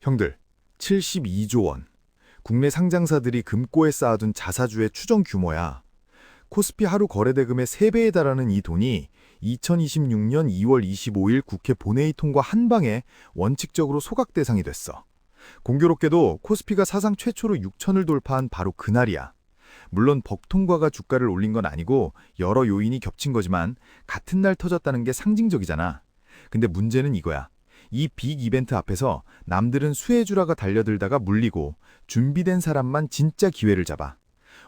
형들, 72조 원. 국내 상장사들이 금고에 쌓아둔 자사주의 추정 규모야. 코스피 하루 거래대금의 3배에 달하는 이 돈이 2026년 2월 25일 국회 본회의 통과 한 방에 원칙적으로 소각 대상이 됐어. 공교롭게도 코스피가 사상 최초로 6천을 돌파한 바로 그날이야. 물론 법 통과가 주가를 올린 건 아니고 여러 요인이 겹친 거지만 같은 날 터졌다는 게 상징적이잖아. 근데 문제는 이거야. 이 빅 이벤트 앞에서 남들은 수혜주라가 달려들다가 물리고 준비된 사람만 진짜 기회를 잡아.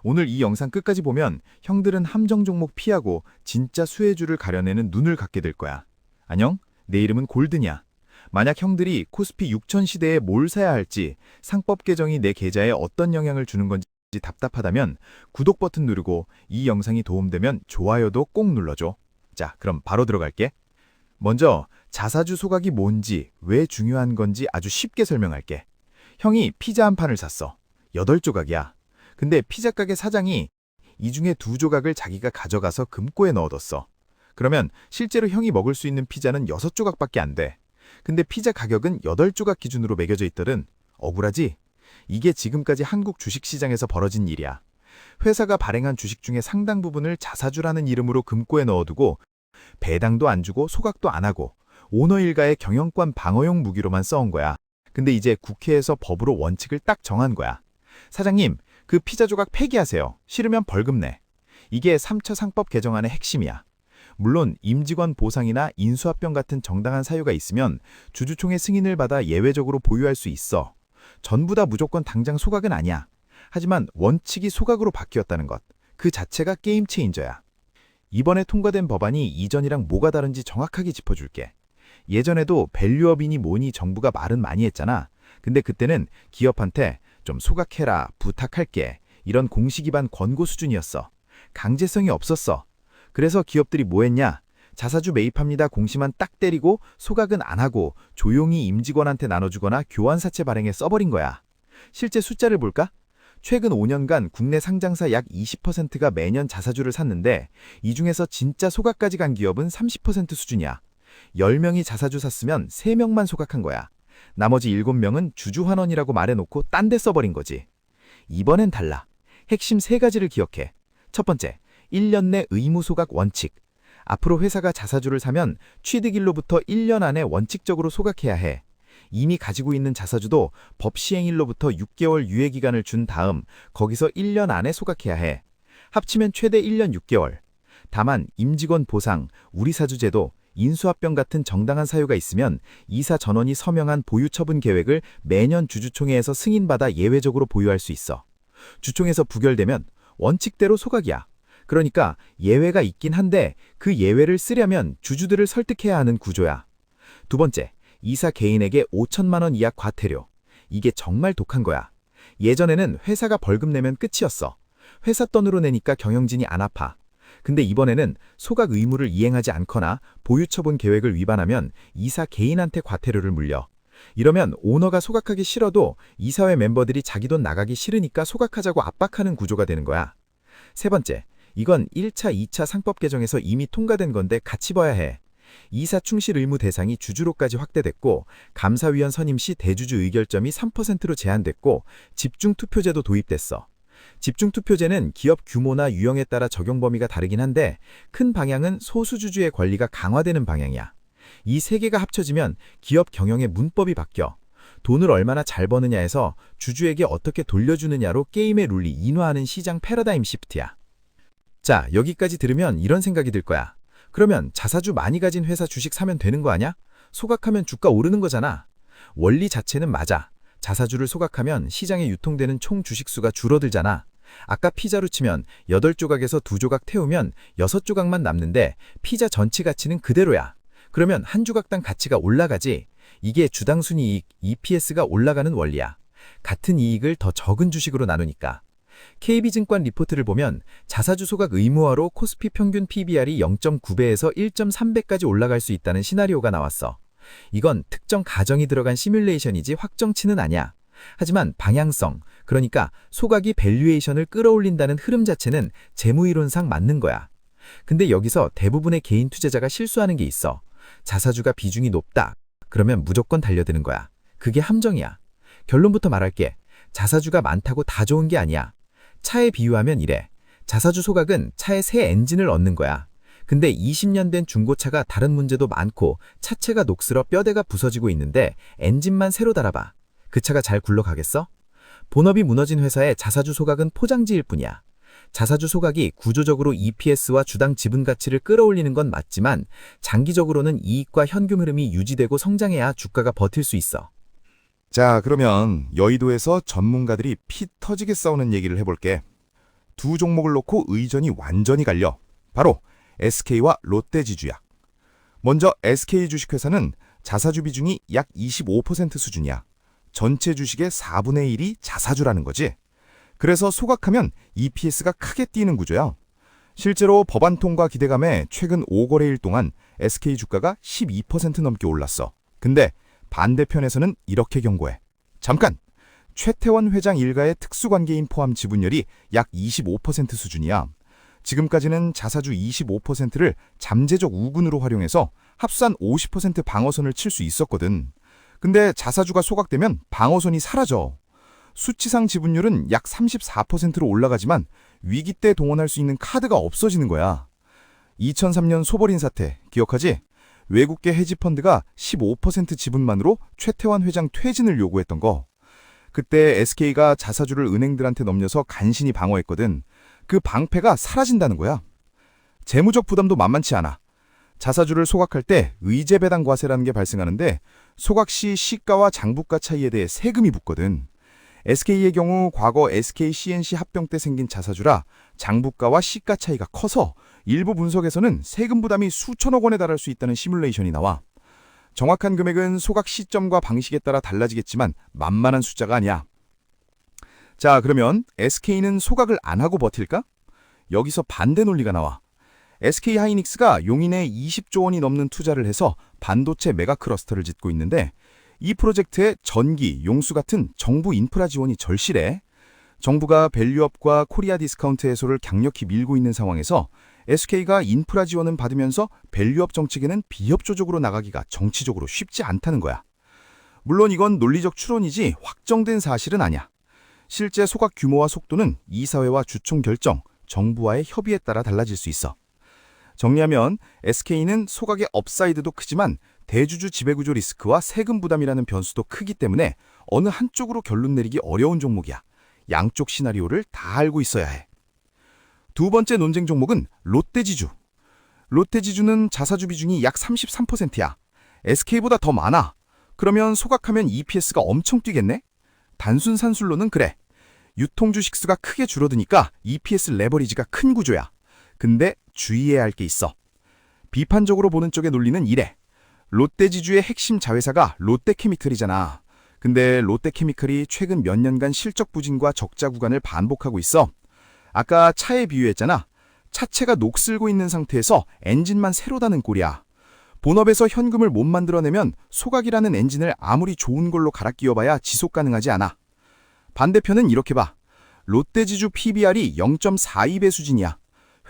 오늘 이 영상 끝까지 보면 형들은 함정 종목 피하고 진짜 수혜주를 가려내는 눈을 갖게 될 거야. 안녕? 내 이름은 골든이야. 만약 형들이 코스피 6000 시대에 뭘 사야 할지, 상법 개정이 내 계좌에 어떤 영향을 주는 건지 답답하다면 구독 버튼 누르고 이 영상이 도움되면 좋아요도 꼭 눌러줘. 자, 그럼 바로 들어갈게. 먼저 자사주 소각이 뭔지, 왜 중요한 건지 아주 쉽게 설명할게. 형이 피자 한 판을 샀어. 8조각이야. 근데 피자 가게 사장이 이 중에 2조각을 자기가 가져가서 금고에 넣어뒀어. 그러면 실제로 형이 먹을 수 있는 피자는 6조각밖에 안 돼. 근데 피자 가격은 8조각 기준으로 매겨져 있거든. 억울하지? 이게 지금까지 한국 주식시장에서 벌어진 일이야. 회사가 발행한 주식 중에 상당 부분을 자사주라는 이름으로 금고에 넣어두고 배당도 안 주고 소각도 안 하고 오너 일가의 경영권 방어용 무기로만 써온 거야. 근데 이제 국회에서 법으로 원칙을 딱 정한 거야. 사장님, 그 피자 조각 폐기하세요. 싫으면 벌금 내. 이게 3차 상법 개정안의 핵심이야. 물론 임직원 보상이나 인수합병 같은 정당한 사유가 있으면 주주총회 승인을 받아 예외적으로 보유할 수 있어. 전부 다 무조건 당장 소각은 아니야. 하지만 원칙이 소각으로 바뀌었다는 것, 그 자체가 게임 체인저야. 이번에 통과된 법안이 이전이랑 뭐가 다른지 정확하게 짚어줄게. 예전에도 밸류업이니 뭐니 정부가 말은 많이 했잖아. 근데 그때는 기업한테 좀 소각해라, 부탁할게, 이런 공식 위반 권고 수준이었어. 강제성이 없었어. 그래서 기업들이 뭐 했냐? 자사주 매입합니다 공시만 딱 때리고 소각은 안 하고 조용히 임직원한테 나눠주거나 교환사채 발행에 써버린 거야. 실제 숫자를 볼까? 최근 5년간 국내 상장사 약 20%가 매년 자사주를 샀는데 이 중에서 진짜 소각까지 간 기업은 30% 수준이야. 10명이 자사주 샀으면 3명만 소각한 거야. 나머지 7명은 주주환원이라고 말해놓고 딴 데 써버린 거지. 이번엔 달라. 핵심 3가지를 기억해. 첫 번째, 1년 내 의무 소각 원칙. 앞으로 회사가 자사주를 사면 취득일로부터 1년 안에 원칙적으로 소각해야 해. 이미 가지고 있는 자사주도 법 시행일로부터 6개월 유예기간을 준 다음 거기서 1년 안에 소각해야 해. 합치면 최대 1년 6개월. 다만 임직원 보상, 우리사주제도, 인수합병 같은 정당한 사유가 있으면 이사 전원이 서명한 보유처분 계획을 매년 주주총회에서 승인받아 예외적으로 보유할 수 있어. 주총에서 부결되면 원칙대로 소각이야. 그러니까 예외가 있긴 한데 그 예외를 쓰려면 주주들을 설득해야 하는 구조야. 두 번째, 이사 개인에게 5천만 원 이하 과태료. 이게 정말 독한 거야. 예전에는 회사가 벌금 내면 끝이었어. 회사 돈으로 내니까 경영진이 안 아파. 근데 이번에는 소각 의무를 이행하지 않거나 보유처분 계획을 위반하면 이사 개인한테 과태료를 물려. 이러면 오너가 소각하기 싫어도 이사회 멤버들이 자기 돈 나가기 싫으니까 소각하자고 압박하는 구조가 되는 거야. 세 번째, 이건 1차, 2차 상법 개정에서 이미 통과된 건데 같이 봐야 해. 이사 충실 의무 대상이 주주로까지 확대됐고 감사위원 선임 시 대주주 의결점이 3%로 제한됐고 집중투표제도 도입됐어. 집중투표제는 기업 규모나 유형에 따라 적용 범위가 다르긴 한데 큰 방향은 소수주주의 권리가 강화되는 방향이야. 이 3개가 합쳐지면 기업 경영의 문법이 바뀌어. 돈을 얼마나 잘 버느냐에서 주주에게 어떻게 돌려주느냐로 게임의 룰이 인화하는 시장 패러다임 시프트야. 자, 여기까지 들으면 이런 생각이 들 거야. 그러면 자사주 많이 가진 회사 주식 사면 되는 거 아냐? 소각하면 주가 오르는 거잖아. 원리 자체는 맞아. 자사주를 소각하면 시장에 유통되는 총 주식수가 줄어들잖아. 아까 피자로 치면 8조각에서 2조각 태우면 6조각만 남는데 피자 전체 가치는 그대로야. 그러면 한 조각당 가치가 올라가지. 이게 주당 순이익, EPS가 올라가는 원리야. 같은 이익을 더 적은 주식으로 나누니까. KB증권 리포트를 보면 자사주 소각 의무화로 코스피 평균 PBR이 0.9배에서 1.3배까지 올라갈 수 있다는 시나리오가 나왔어. 이건 특정 가정이 들어간 시뮬레이션이지 확정치는 아니야. 하지만 방향성, 그러니까 소각이 밸류에이션을 끌어올린다는 흐름 자체는 재무이론상 맞는 거야. 근데 여기서 대부분의 개인 투자자가 실수하는 게 있어. 자사주가 비중이 높다. 그러면 무조건 달려드는 거야. 그게 함정이야. 결론부터 말할게. 자사주가 많다고 다 좋은 게 아니야. 차에 비유하면 이래. 자사주 소각은 차에 새 엔진을 얻는 거야. 근데 20년 된 중고차가 다른 문제도 많고 차체가 녹슬어 뼈대가 부서지고 있는데 엔진만 새로 달아봐. 그 차가 잘 굴러가겠어? 본업이 무너진 회사의 자사주 소각은 포장지일 뿐이야. 자사주 소각이 구조적으로 EPS와 주당 지분 가치를 끌어올리는 건 맞지만 장기적으로는 이익과 현금 흐름이 유지되고 성장해야 주가가 버틸 수 있어. 자, 그러면 여의도에서 전문가들이 피 터지게 싸우는 얘기를 해볼게. 두 종목을 놓고 의전이 완전히 갈려. 바로 SK와 롯데지주야. 먼저 SK 주식회사는 자사주 비중이 약 25% 수준이야. 전체 주식의 4분의 1이 자사주라는 거지. 그래서 소각하면 EPS가 크게 뛰는 구조야. 실제로 법안 통과 기대감에 최근 5거래일 동안 SK 주가가 12% 넘게 올랐어. 근데 반대편에서는 이렇게 경고해. 잠깐! 최태원 회장 일가의 특수관계인 포함 지분율이 약 25% 수준이야. 지금까지는 자사주 25%를 잠재적 우군으로 활용해서 합산 50% 방어선을 칠 수 있었거든. 근데 자사주가 소각되면 방어선이 사라져. 수치상 지분율은 약 34%로 올라가지만 위기 때 동원할 수 있는 카드가 없어지는 거야. 2003년 소버린 사태 기억하지? 외국계 헤지펀드가 15% 지분만으로 최태원 회장 퇴진을 요구했던 거. 그때 SK가 자사주를 은행들한테 넘겨서 간신히 방어했거든. 그 방패가 사라진다는 거야. 재무적 부담도 만만치 않아. 자사주를 소각할 때 의제배당 과세라는 게 발생하는데 소각 시 시가와 장부가 차이에 대해 세금이 붙거든. SK의 경우 과거 SK CNC 합병 때 생긴 자사주라 장부가와 시가 차이가 커서 일부 분석에서는 세금 부담이 수천억 원에 달할 수 있다는 시뮬레이션이 나와. 정확한 금액은 소각 시점과 방식에 따라 달라지겠지만 만만한 숫자가 아니야. 자, 그러면 SK는 소각을 안 하고 버틸까? 여기서 반대 논리가 나와. SK하이닉스가 용인에 20조 원이 넘는 투자를 해서 반도체 메가 클러스터를 짓고 있는데 이 프로젝트에 전기, 용수 같은 정부 인프라 지원이 절실해. 정부가 밸류업과 코리아 디스카운트 해소를 강력히 밀고 있는 상황에서 SK가 인프라 지원은 받으면서 밸류업 정책에는 비협조적으로 나가기가 정치적으로 쉽지 않다는 거야. 물론 이건 논리적 추론이지 확정된 사실은 아니야. 실제 소각 규모와 속도는 이사회와 주총 결정, 정부와의 협의에 따라 달라질 수 있어. 정리하면 SK는 소각의 업사이드도 크지만 대주주 지배구조 리스크와 세금 부담이라는 변수도 크기 때문에 어느 한쪽으로 결론 내리기 어려운 종목이야. 양쪽 시나리오를 다 알고 있어야 해. 두 번째 논쟁 종목은 롯데지주. 롯데지주는 자사주 비중이 약 33%야. SK보다 더 많아. 그러면 소각하면 EPS가 엄청 뛰겠네? 단순 산술로는 그래. 유통주식 수가 크게 줄어드니까 EPS 레버리지가 큰 구조야. 근데 주의해야 할 게 있어. 비판적으로 보는 쪽의 논리는 이래. 롯데지주의 핵심 자회사가 롯데케미칼이잖아. 근데 롯데케미칼이 최근 몇 년간 실적 부진과 적자 구간을 반복하고 있어. 아까 차에 비유했잖아. 차체가 녹슬고 있는 상태에서 엔진만 새로 다는 꼴이야. 본업에서 현금을 못 만들어내면 소각이라는 엔진을 아무리 좋은 걸로 갈아 끼워봐야 지속 가능하지 않아. 반대편은 이렇게 봐. 롯데지주 PBR이 0.42배 수준이야.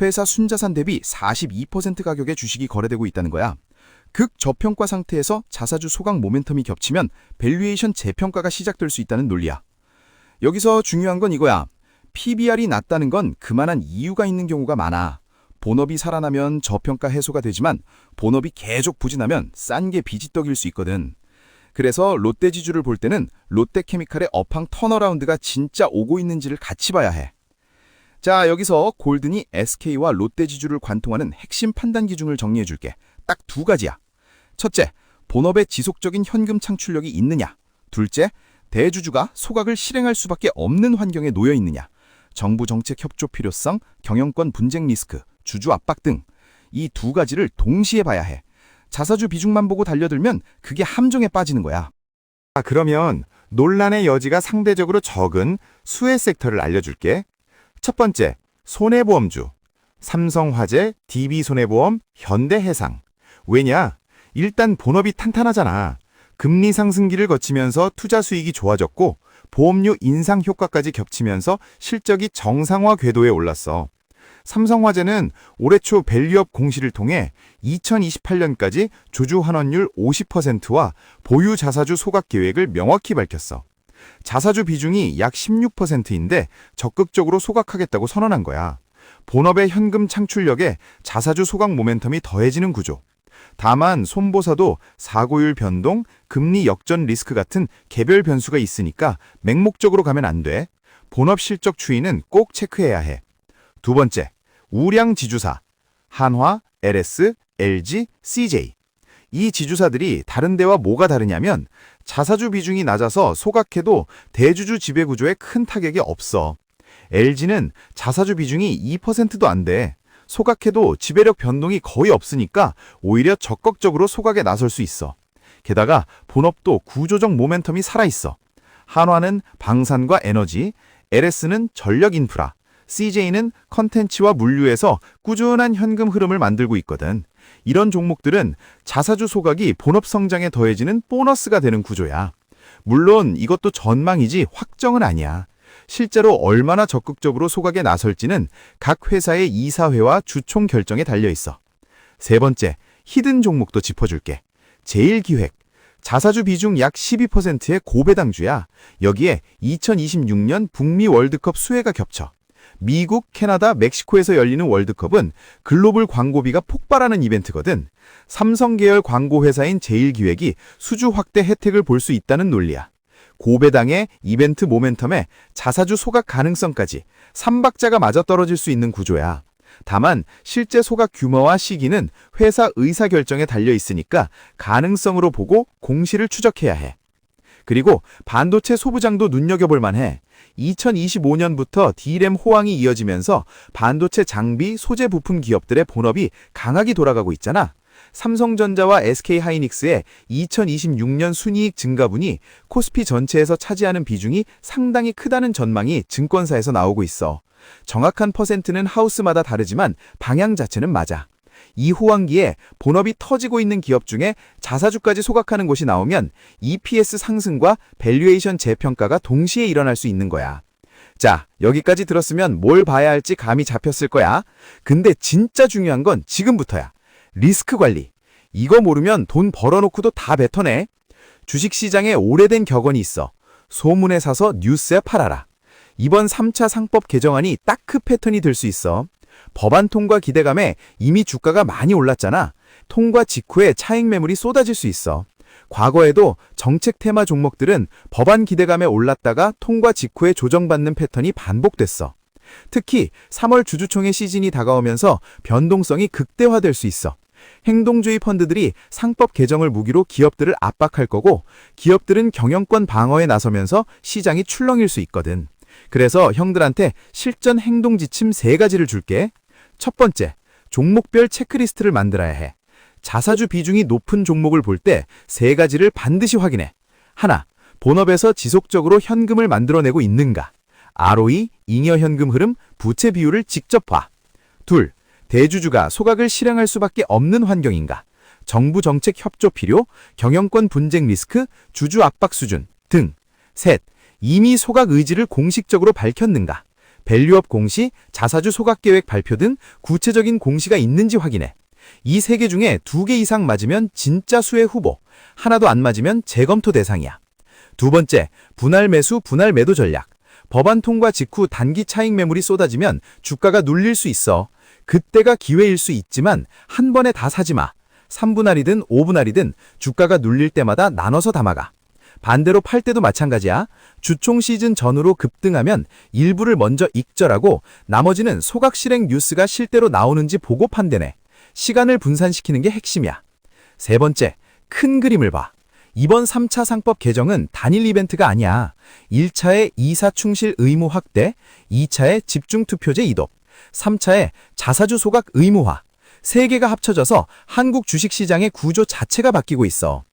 회사 순자산 대비 42% 가격의 주식이 거래되고 있다는 거야. 극저평가 상태에서 자사주 소각 모멘텀이 겹치면 밸류에이션 재평가가 시작될 수 있다는 논리야. 여기서 중요한 건 이거야. PBR이 낮다는 건 그만한 이유가 있는 경우가 많아. 본업이 살아나면 저평가 해소가 되지만 본업이 계속 부진하면 싼 게 비지떡일 수 있거든. 그래서 롯데지주를 볼 때는 롯데케미칼의 업황 턴어라운드가 진짜 오고 있는지를 같이 봐야 해. 자, 여기서 골든이 SK와 롯데지주를 관통하는 핵심 판단 기준을 정리해줄게. 딱 두 가지야. 첫째, 본업의 지속적인 현금 창출력이 있느냐. 둘째, 대주주가 소각을 실행할 수밖에 없는 환경에 놓여 있느냐. 정부 정책 협조 필요성, 경영권 분쟁 리스크, 주주 압박 등 이 두 가지를 동시에 봐야 해. 자사주 비중만 보고 달려들면 그게 함정에 빠지는 거야. 그러면 논란의 여지가 상대적으로 적은 수혜 섹터를 알려줄게. 첫 번째, 손해보험주. 삼성화재, DB손해보험, 현대해상. 왜냐? 일단 본업이 탄탄하잖아. 금리 상승기를 거치면서 투자 수익이 좋아졌고 보험료 인상 효과까지 겹치면서 실적이 정상화 궤도에 올랐어. 삼성화재는 올해 초 밸류업 공시를 통해 2028년까지 조주 환원율 50%와 보유 자사주 소각 계획을 명확히 밝혔어. 자사주 비중이 약 16%인데 적극적으로 소각하겠다고 선언한 거야. 본업의 현금 창출력에 자사주 소각 모멘텀이 더해지는 구조. 다만 손보사도 사고율 변동, 금리 역전 리스크 같은 개별 변수가 있으니까 맹목적으로 가면 안 돼. 본업 실적 추이는 꼭 체크해야 해. 두 번째, 우량 지주사. 한화, LS, LG, CJ. 이 지주사들이 다른 데와 뭐가 다르냐면 자사주 비중이 낮아서 소각해도 대주주 지배 구조에 큰 타격이 없어. LG는 자사주 비중이 2%도 안 돼. 소각해도 지배력 변동이 거의 없으니까 오히려 적극적으로 소각에 나설 수 있어. 게다가 본업도 구조적 모멘텀이 살아있어. 한화는 방산과 에너지, LS는 전력 인프라, CJ는 컨텐츠와 물류에서 꾸준한 현금 흐름을 만들고 있거든. 이런 종목들은 자사주 소각이 본업 성장에 더해지는 보너스가 되는 구조야. 물론 이것도 전망이지 확정은 아니야. 실제로 얼마나 적극적으로 소각에 나설지는 각 회사의 이사회와 주총 결정에 달려있어. 세 번째, 히든 종목도 짚어줄게. 제일기획. 자사주 비중 약 12%의 고배당주야. 여기에 2026년 북미 월드컵 수혜가 겹쳐. 미국, 캐나다, 멕시코에서 열리는 월드컵은 글로벌 광고비가 폭발하는 이벤트거든. 삼성 계열 광고 회사인 제일기획이 수주 확대 혜택을 볼 수 있다는 논리야. 고배당의 이벤트 모멘텀에 자사주 소각 가능성까지 3박자가 맞아떨어질 수 있는 구조야. 다만 실제 소각 규모와 시기는 회사 의사결정에 달려 있으니까 가능성으로 보고 공시를 추적해야 해. 그리고 반도체 소부장도 눈여겨볼 만해. 2025년부터 D램 호황이 이어지면서 반도체 장비, 소재 부품 기업들의 본업이 강하게 돌아가고 있잖아. 삼성전자와 SK하이닉스의 2026년 순이익 증가분이 코스피 전체에서 차지하는 비중이 상당히 크다는 전망이 증권사에서 나오고 있어. 정확한 퍼센트는 하우스마다 다르지만 방향 자체는 맞아. 이 호황기에 본업이 터지고 있는 기업 중에 자사주까지 소각하는 곳이 나오면 EPS 상승과 밸류에이션 재평가가 동시에 일어날 수 있는 거야. 자, 여기까지 들었으면 뭘 봐야 할지 감이 잡혔을 거야. 근데 진짜 중요한 건 지금부터야. 리스크 관리. 이거 모르면 돈 벌어놓고도 다 뱉어내. 주식시장에 오래된 격언이 있어. 소문에 사서 뉴스에 팔아라. 이번 3차 상법 개정안이 딱 그 패턴이 될 수 있어. 법안 통과 기대감에 이미 주가가 많이 올랐잖아. 통과 직후에 차익 매물이 쏟아질 수 있어. 과거에도 정책 테마 종목들은 법안 기대감에 올랐다가 통과 직후에 조정받는 패턴이 반복됐어. 특히 3월 주주총회 시즌이 다가오면서 변동성이 극대화될 수 있어. 행동주의 펀드들이 상법 개정을 무기로 기업들을 압박할 거고 기업들은 경영권 방어에 나서면서 시장이 출렁일 수 있거든. 그래서 형들한테 실전 행동 지침 3가지를 줄게. 첫 번째, 종목별 체크리스트를 만들어야 해. 자사주 비중이 높은 종목을 볼 때 3가지를 반드시 확인해. 하나, 본업에서 지속적으로 현금을 만들어내고 있는가. ROE, 잉여 현금 흐름, 부채 비율을 직접 봐. 둘, 대주주가 소각을 실행할 수밖에 없는 환경인가. 정부 정책 협조 필요, 경영권 분쟁 리스크, 주주 압박 수준 등. 셋, 이미 소각 의지를 공식적으로 밝혔는가. 밸류업 공시, 자사주 소각 계획 발표 등 구체적인 공시가 있는지 확인해. 이 3개 중에 2개 이상 맞으면 진짜 수혜 후보, 하나도 안 맞으면 재검토 대상이야. 두 번째, 분할 매수, 분할 매도 전략. 법안 통과 직후 단기 차익 매물이 쏟아지면 주가가 눌릴 수 있어. 그때가 기회일 수 있지만 한 번에 다 사지 마. 3분할이든 5분할이든 주가가 눌릴 때마다 나눠서 담아가. 반대로 팔 때도 마찬가지야. 주총 시즌 전후로 급등하면 일부를 먼저 익절하고 나머지는 소각 실행 뉴스가 실대로 나오는지 보고 판단해. 시간을 분산시키는 게 핵심이야. 세 번째, 큰 그림을 봐. 이번 3차 상법 개정은 단일 이벤트가 아니야. 1차의 이사 충실 의무 확대, 2차의 집중투표제 이독, 3차의 자사주 소각 의무화. 3개가 합쳐져서 한국 주식시장의 구조 자체가 바뀌고 있어.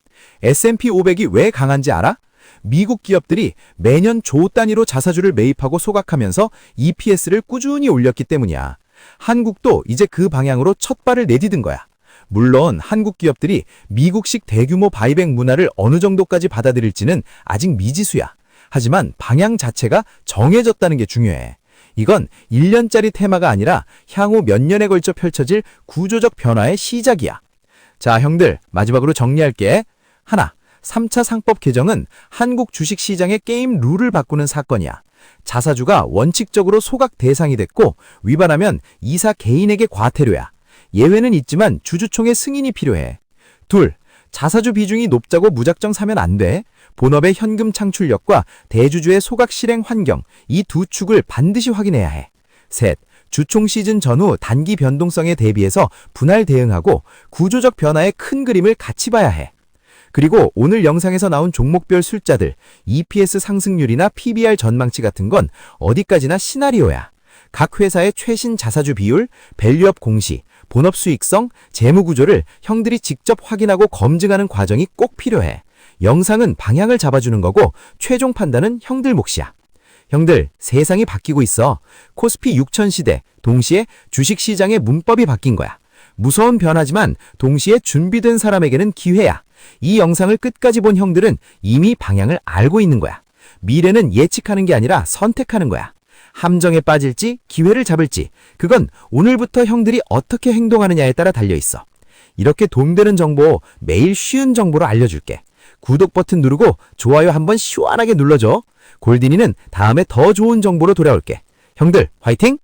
S&P 500이 왜 강한지 알아? 미국 기업들이 매년 조 단위로 자사주를 매입하고 소각하면서 EPS를 꾸준히 올렸기 때문이야. 한국도 이제 그 방향으로 첫 발을 내디딘 거야. 물론 한국 기업들이 미국식 대규모 바이백 문화를 어느 정도까지 받아들일지는 아직 미지수야. 하지만 방향 자체가 정해졌다는 게 중요해. 이건 1년짜리 테마가 아니라 향후 몇 년에 걸쳐 펼쳐질 구조적 변화의 시작이야. 자, 형들, 마지막으로 정리할게. 하나, 3차 상법 개정은 한국 주식시장의 게임 룰을 바꾸는 사건이야. 자사주가 원칙적으로 소각 대상이 됐고 위반하면 이사 개인에게 과태료야. 예외는 있지만 주주총회 승인이 필요해. 둘, 자사주 비중이 높자고 무작정 사면 안 돼. 본업의 현금 창출력과 대주주의 소각 실행 환경, 이 두 축을 반드시 확인해야 해. 셋, 주총 시즌 전후 단기 변동성에 대비해서 분할 대응하고 구조적 변화의 큰 그림을 같이 봐야 해. 그리고 오늘 영상에서 나온 종목별 숫자들, EPS 상승률이나 PBR 전망치 같은 건 어디까지나 시나리오야. 각 회사의 최신 자사주 비율, 밸류업 공시, 본업 수익성, 재무 구조를 형들이 직접 확인하고 검증하는 과정이 꼭 필요해. 영상은 방향을 잡아주는 거고 최종 판단은 형들 몫이야. 형들, 세상이 바뀌고 있어. 코스피 6000 시대, 동시에 주식시장의 문법이 바뀐 거야. 무서운 변화지만 동시에 준비된 사람에게는 기회야. 이 영상을 끝까지 본 형들은 이미 방향을 알고 있는 거야. 미래는 예측하는 게 아니라 선택하는 거야. 함정에 빠질지 기회를 잡을지 그건 오늘부터 형들이 어떻게 행동하느냐에 따라 달려있어. 이렇게 도움되는 정보 매일 쉬운 정보로 알려줄게. 구독 버튼 누르고 좋아요 한번 시원하게 눌러줘. 골디니는 다음에 더 좋은 정보로 돌아올게. 형들 화이팅!